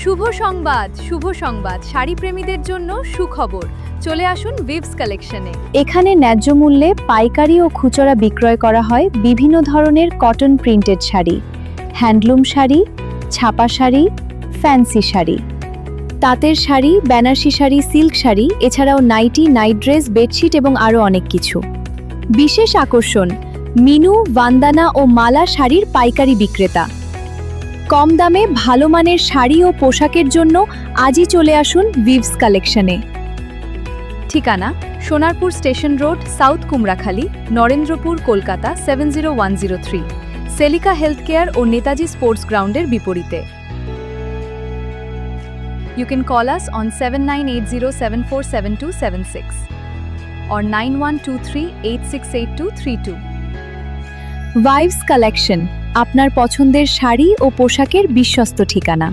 শুভ সংবাদ শাড়ি প্রেমীদের জন্য সুখবর। চলে আসুন ভিভস কালেকশনে। এখানে ন্যায্য মূল্যে পাইকারি ও খুচরা বিক্রয় করা হয় বিভিন্ন ধরনের cotton printed sari, handloom sari, ছাপা শাড়ি, ফ্যান্সি শাড়ি, তাঁতের শাড়ি, বেনারসি শাড়ি, সিল্ক শাড়ি, এছাড়াও নাইটি, নাইট ড্রেস, বেডশিট এবং আরও অনেক কিছু। বিশেষ আকর্ষণ, মিনু, বান্দানা ও মালা শাড়ির পাইকারি বিক্রেতা। কম দামে ভালো মানের শাড়ি ও পোশাকের জন্য আজই চলে আসুন ভিভস কালেকশনে। ঠিকানা: Sonarpur station road, south Kumrakhali, Narendrapur, Kolkata 70103। সেলিকা হেলথ কেয়ার ও নেতাজি স্পোর্টস গ্রাউন্ডের বিপরীতে। You can call us on 7980747276 or 9123868232. ভিভস collection, আপনার পছন্দের শাড়ি ও পোশাকের বিশ্বস্ত ঠিকানা।